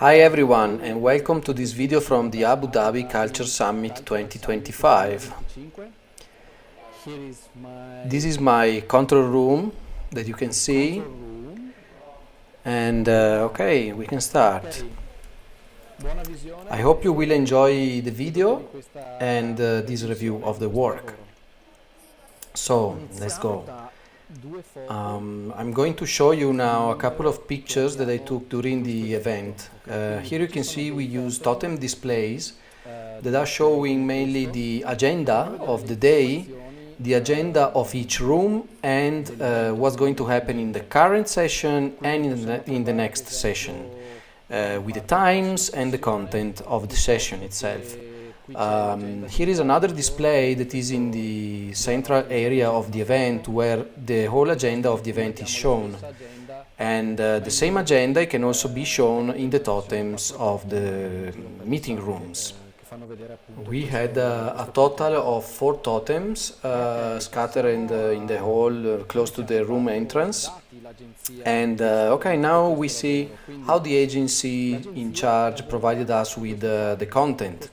Hi everyone and welcome to this video from the Abu Dhabi Culture Summit 2025. This is my control room that you can see, and okay, we can start. I hope you will enjoy the video and this review of the work. So let's go. I'm going to show you now a couple of pictures that I took during the event. Here you can see we use totem displays that are showing mainly the agenda of the day, the agenda of each room, and what's going to happen in the current session and in the next session, with the times and the content of the session itself. Here is another display that is in the central area of the event, where the whole agenda of the event is shown, and the same agenda can also be shown in the totems of the meeting rooms. We had a total of 4 totems scattered in the hall close to the room entrance. And okay, now we see how the agency in charge provided us with the content.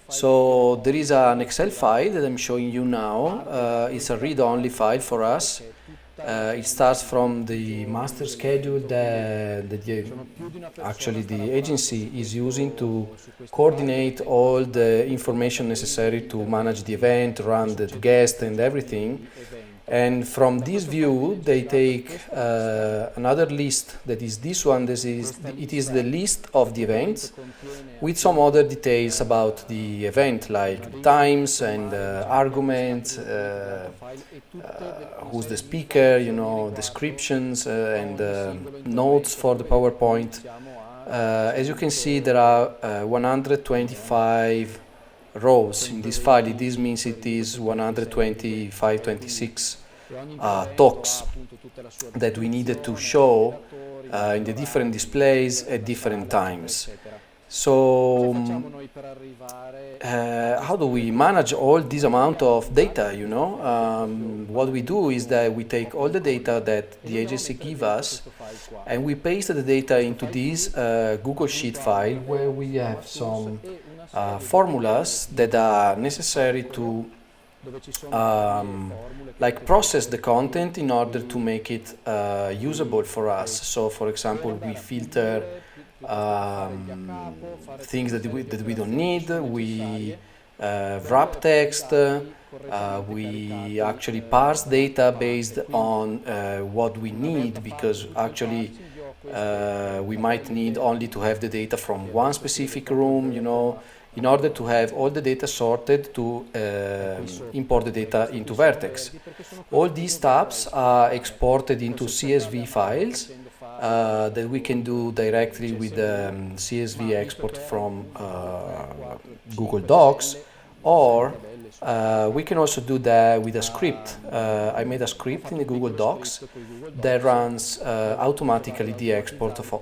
So there is an Excel file that I'm showing you now. It's a read-only file for us. It starts from the master schedule that actually the agency is using to coordinate all the information necessary to manage the event, run the guest and everything. And from this view they take another list, that is this one. It is the list of the events with some other details about the event, like times and arguments, who's the speaker, descriptions and notes for the PowerPoint. As you can see, there are 125 rows in this file. This means it is 125-26 talks that we needed to show in the different displays at different times. So how do we manage all this amount of data? What we do is that we take all the data that the agency gives us and we paste the data into this Google Sheet file, where we have some formulas that are necessary to process the content in order to make it usable for us. So for example, we filter things that we don't need, we wrap text, we actually parse data based on what we need, because actually we might need only to have the data from one specific room, in order to have all the data sorted to import the data into Vertex. All these tabs are exported into CSV files that we can do directly with the CSV export from Google Docs, or we can also do that with a script. I made a script in the Google Docs that runs automatically the export of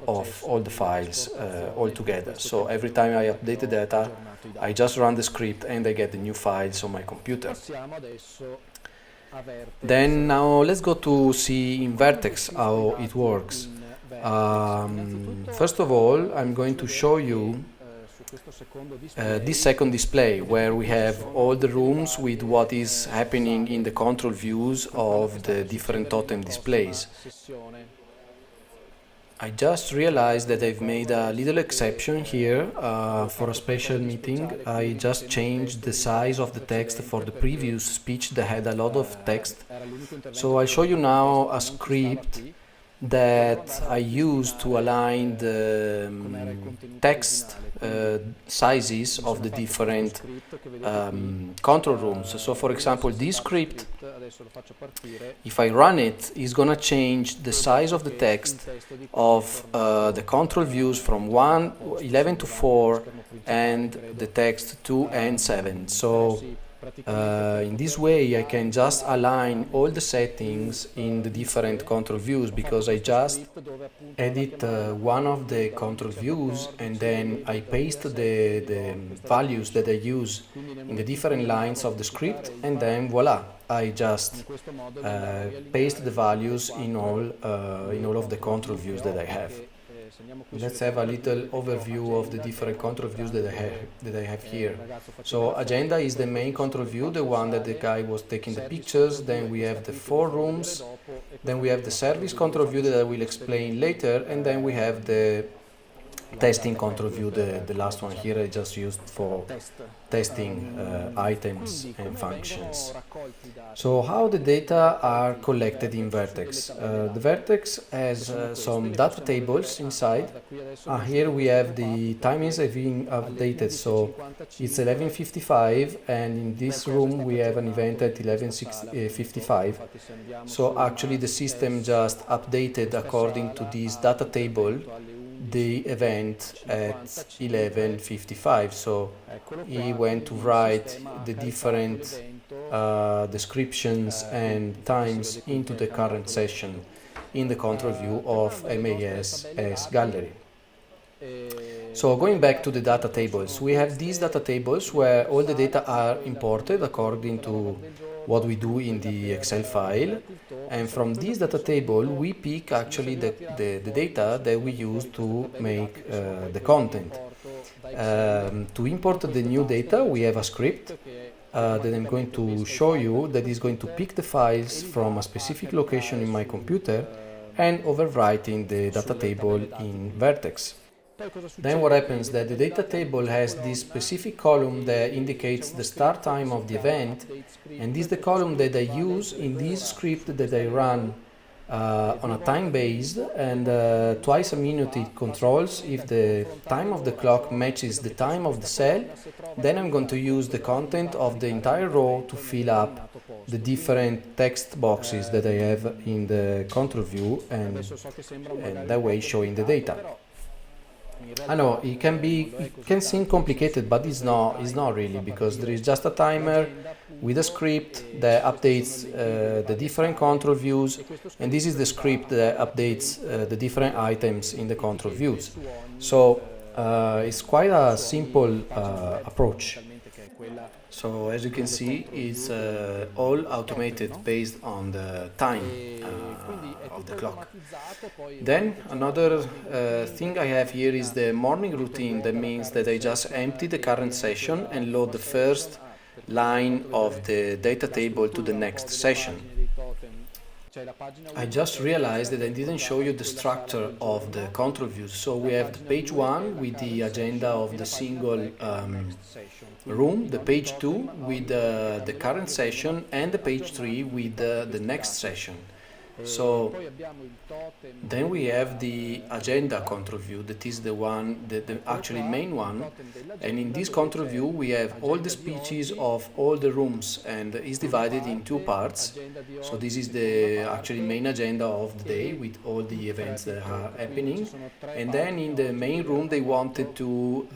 all the files all together. So every time I update the data, I just run the script and I get the new files on my computer. Then now let's go to see in Vertex how it works. First of all, I'm going to show you this second display, where we have all the rooms with what is happening in the control views of the different totem displays. I just realized that I've made a little exception here for a special meeting. I just changed the size of the text for the previous speech that had a lot of text. So I'll show you now a script that I use to align the text sizes of the different control rooms. So for example, this script, if I run it, is gonna change the size of the text of the control views from 11 to 4 and the text 2 and 7. So in this way I can just align all the settings in the different control views, because I just edit one of the control views and then I paste the values that I use in the different lines of the script, and then voila, I just paste the values in all of the control views that I have. Let's have a little overview of the different control views that I have here. So agenda is the main control view, the one that the guy was taking the pictures. Then we have the 4 rooms. Then we have the service control view that I will explain later. And then we have the testing control view, the last one here I just used for testing items and functions. So how the data are collected in Vertex? The Vertex has some data tables inside. Here we have the time is being updated, so it's 11:55, and in this room we have an event at 11:55. So actually the system just updated according to this data table the event at 11:55. So he went to write the different descriptions and times into the current session in the control view of MAS as gallery. So going back to the data tables, we have these data tables where all the data are imported according to what we do in the Excel file, and from this data table we pick actually the data that we use to make the content. To import the new data we have a script that I'm going to show you that is going to pick the files from a specific location in my computer and overwriting the data table in Vertex. Then what happens that the data table has this specific column that indicates the start time of the event, and this is the column that I use in this script that I run on a time based, and twice a minute it controls if the time of the clock matches the time of the cell. Then I'm going to use the content of the entire row to fill up the different text boxes that I have in the control view, and that way showing the data. I know it can seem complicated, but it's not really, because there is just a timer with a script that updates the different control views, and this is the script that updates the different items in the control views. So it's quite a simple approach. So as you can see, it's all automated based on the time of the clock. Then another thing I have here is the morning routine. That means that I just empty the current session and load the first line of the data table to the next session. I just realized that I didn't show you the structure of the control views. So we have the page 1 with the agenda of the single room, the page 2 with the current session, and the page 3 with the next session. So then we have the agenda control view, that is the one, the actually main one, and in this control view we have all the speeches of all the rooms, and is divided in 2 parts. So this is the actually main agenda of the day with all the events that are happening, and then in the main room they wanted to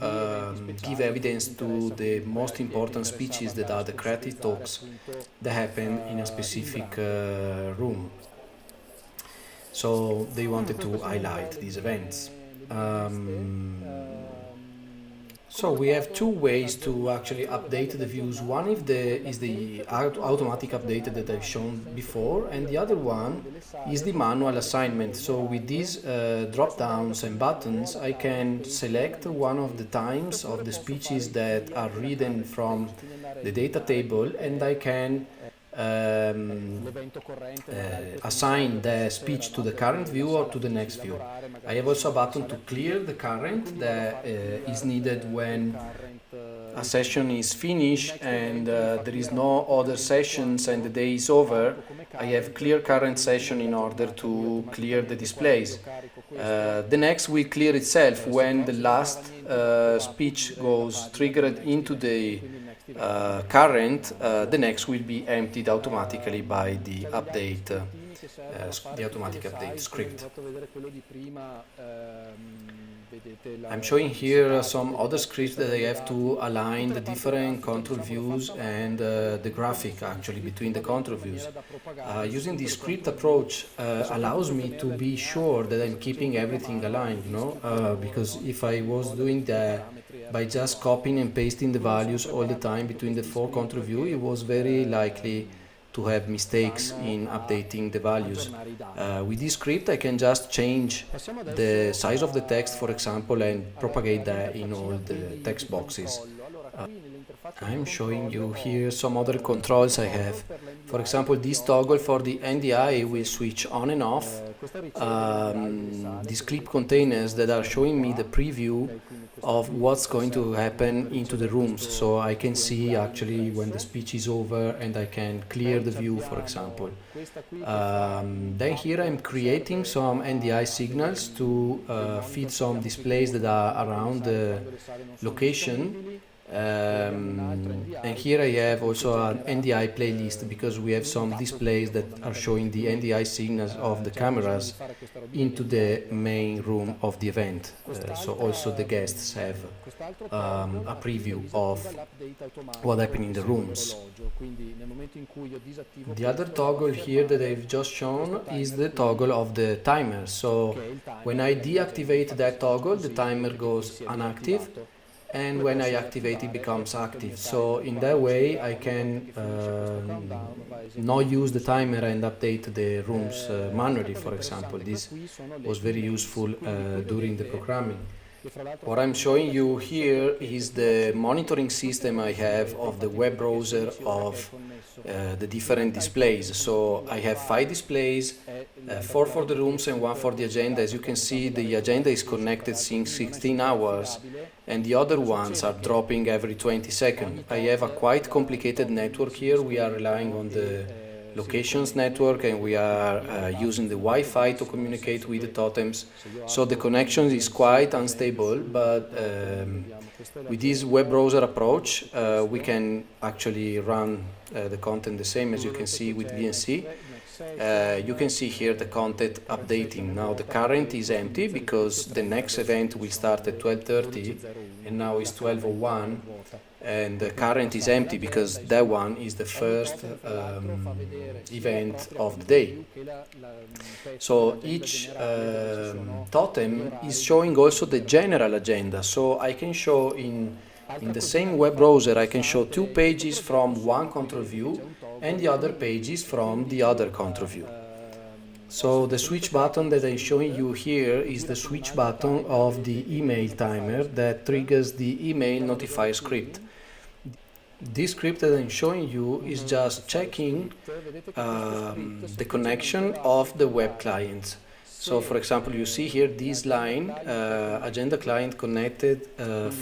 give evidence to the most important speeches that are the creative talks that happen in a specific room. So they wanted to highlight these events. So we have 2 ways to actually update the views. One is the automatic update that I've shown before, and the other one is the manual assignment. So with these drop downs and buttons, I can select one of the times of the speeches that are written from the data table, and I can assign the speech to the current view or to the next view. I have also a button to clear the current that is needed when a session is finished and there is no other sessions and the day is over. I have clear current session in order to clear the displays. The next will clear itself when the last speech goes triggered into the current. The next will be emptied automatically by the update, the automatic update script. I'm showing here some other scripts that I have to align the different control views and the graphic actually between the control views. Using the script approach allows me to be sure that I'm keeping everything aligned, you know, because if I was doing that by just copying and pasting the values all the time between the 4 control views, it was very likely to have mistakes in updating the values. With this script I can just change the size of the text, for example, and propagate that in all the text boxes. I'm showing you here some other controls I have. For example, this toggle for the NDI will switch on and off these clip containers that are showing me the preview of what's going to happen into the rooms, so I can see actually when the speech is over and I can clear the view, for example. Then here I'm creating some NDI signals to feed some displays that are around the location. And here I have also an NDI playlist, because we have some displays that are showing the NDI signals of the cameras into the main room of the event, so also the guests have a preview of what happened in the rooms. The other toggle here that I've just shown is the toggle of the timer. So when I deactivate that toggle, the timer goes inactive, and when I activate it becomes active. So in that way I can not use the timer and update the rooms manually, for example. This was very useful during the programming. What I'm showing you here is the monitoring system I have of the web browser of the different displays. So I have 5 displays, 4 for the rooms and 1 for the agenda. As you can see, the agenda is connected since 16 hours and the other ones are dropping every 20 seconds. I have a quite complicated network here. We are relying on the locations network and we are using the Wi-Fi to communicate with the totems. So the connection is quite unstable, but with this web browser approach we can actually run the content the same as you can see with VNC. You can see here the content updating. Now the current is empty because the next event will start at 12:30 and now it's 12:01, and the current is empty because that one is the first event of the day. So each totem is showing also the general agenda, so I can show in the same web browser I can show 2 pages from one control view and the other pages from the other control view. So the switch button that I'm showing you here is the switch button of the email timer that triggers the email notifier script. This script that I'm showing you is just checking the connection of the web clients. So for example, you see here this line, agenda client connected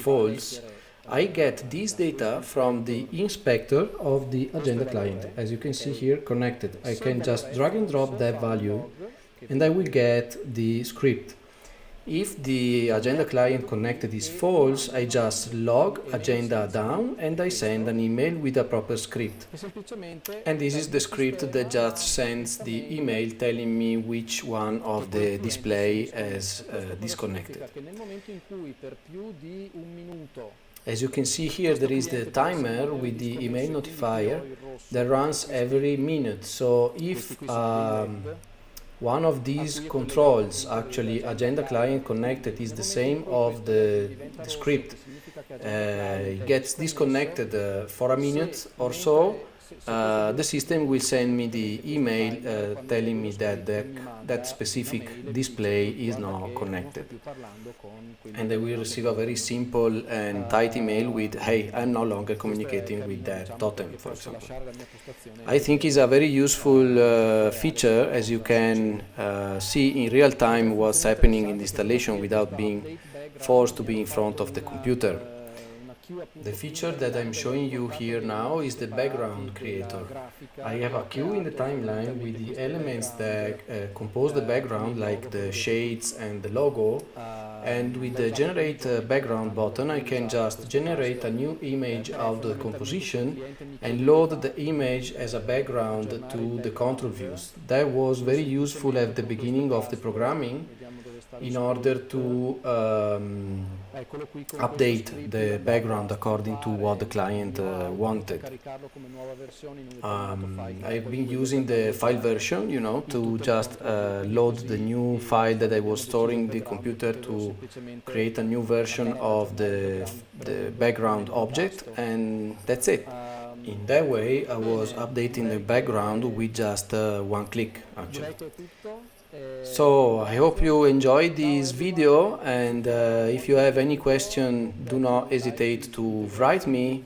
false. I get this data from the inspector of the agenda client. As you can see here, connected. I can just drag and drop that value and I will get the script. If the agenda client connected is false, I just log agenda down and I send an email with a proper script. And this is the script that just sends the email telling me which one of the display is disconnected. As you can see here, there is the timer with the email notifier that runs every minute. So if one of these controls, actually agenda client connected, is the same of the script, it gets disconnected for a minute or so, the system will send me the email telling me that that specific display is now connected. And I will receive a very simple and tight email with, hey, I'm no longer communicating with that totem, for example. I think it's a very useful feature, as you can see in real time what's happening in the installation without being forced to be in front of the computer. The feature that I'm showing you here now is the background creator. I have a queue in the timeline with the elements that compose the background, like the shades and the logo, and with the generate background button I can just generate a new image out of the composition and load the image as a background to the control views. That was very useful at the beginning of the programming in order to update the background according to what the client wanted. I've been using the file version, to just load the new file that I was storing in the computer to create a new version of the background object, and that's it. In that way, I was updating the background with just one click, actually. So I hope you enjoyed this video, and if you have any question, do not hesitate to write me,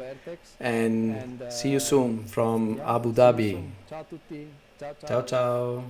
and see you soon from Abu Dhabi. Ciao ciao.